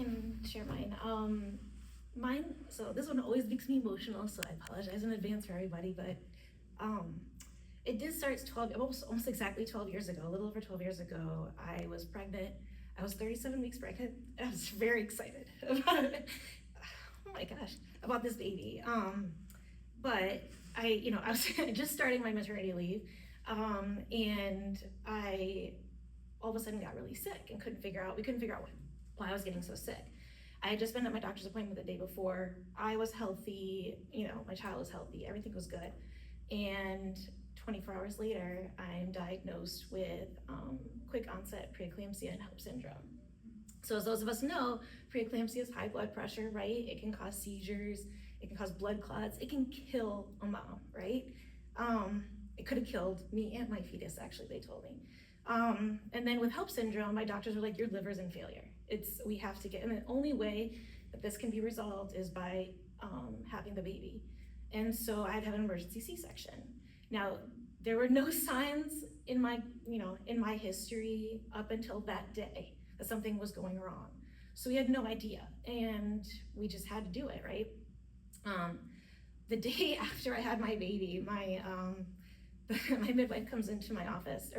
can share mine. So this one always makes me emotional, so I apologize in advance for everybody, but um, it did start almost exactly 12 years ago, a little over 12 years ago. I was pregnant. I was 37 weeks pregnant. I was very excited about it. Oh my gosh, about this baby. But I was just starting my maternity leave, and I all of a sudden got really sick and we couldn't figure out why I was getting so sick. I had just been at my doctor's appointment the day before. I was healthy, my child was healthy, everything was good. And 24 hours later, I'm diagnosed with quick onset preeclampsia and HELLP syndrome. So as those of us know, preeclampsia is high blood pressure, right? It can cause seizures, it can cause blood clots, it can kill a mom, right? It could have killed me and my fetus, actually, they told me. And then with HELLP syndrome, my doctors were like, your liver's in failure. We have to and the only way that this can be resolved is by having the baby. And so I had to have an emergency C-section. Now, there were no signs in my history up until that day that something was going wrong. So we had no idea, and we just had to do it, right? The day after I had my baby, my midwife comes into my office,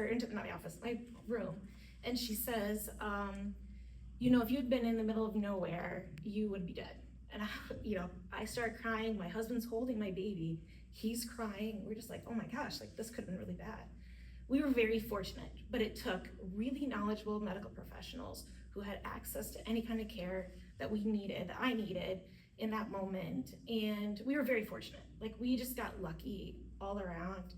my room, and she says, if you'd been in the middle of nowhere, you would be dead. And I start crying. My husband's holding my baby. He's crying. We're just like, oh my gosh, like this could have been really bad. We were very fortunate, but it took really knowledgeable medical professionals who had access to any kind of care that I needed in that moment. And we were very fortunate. Like we just got lucky all around.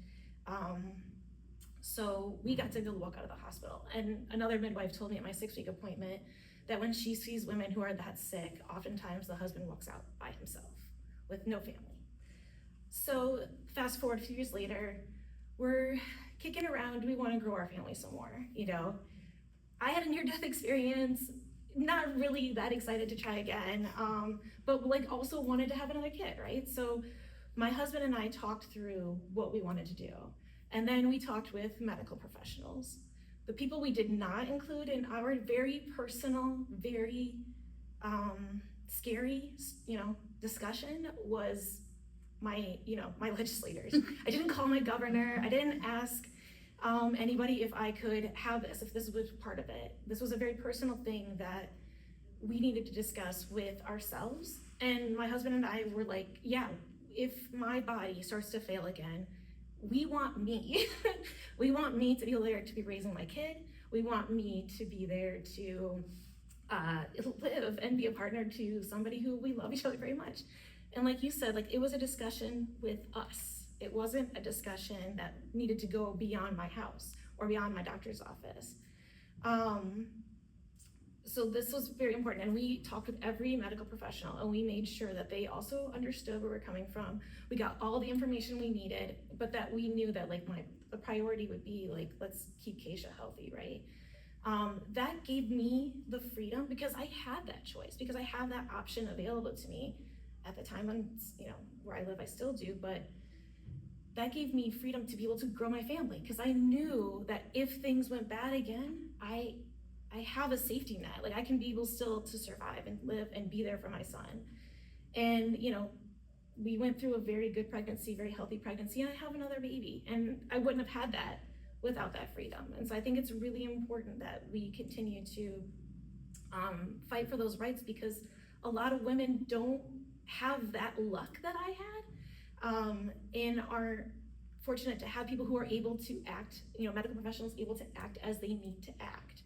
So we got to go walk out of the hospital. And another midwife told me at my 6-week appointment that when she sees women who are that sick, oftentimes the husband walks out by himself with no family. So fast forward a few years later, we're kicking around, do we want to grow our family some more? I had a near-death experience, not really that excited to try again, but also wanted to have another kid, right? So my husband and I talked through what we wanted to do. And then we talked with medical professionals. The people we did not include in our very personal, very scary, discussion was my legislators. I didn't call my governor. I didn't ask anybody if I could have this, if this was part of it. This was a very personal thing that we needed to discuss with ourselves. And my husband and I were like, yeah, if my body starts to fail again, we want me. We want me to be there to be raising my kid. We want me to be there to live and be a partner to somebody who we love each other very much. And like you said, it was a discussion with us. It wasn't a discussion that needed to go beyond my house or beyond my doctor's office. So this was very important, and we talked with every medical professional, and we made sure that they also understood where we're coming from. We got all the information we needed, but that we knew that the priority would be let's keep Kacia healthy, right? That gave me the freedom because I had that choice, because I have that option available to me at the time. And where I live, I still do, but that gave me freedom to be able to grow my family, because I knew that if things went bad again, I have a safety net. I can be able still to survive and live and be there for my son. And, we went through a very good pregnancy, very healthy pregnancy, and I have another baby. And I wouldn't have had that without that freedom. And so I think it's really important that we continue to fight for those rights, because a lot of women don't have that luck that I had, and are fortunate to have people who are able to act, medical professionals able to act as they need to act.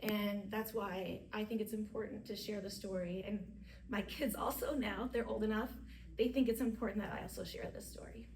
And that's why I think it's important to share the story. And my kids also now, they're old enough, they think it's important that I also share this story.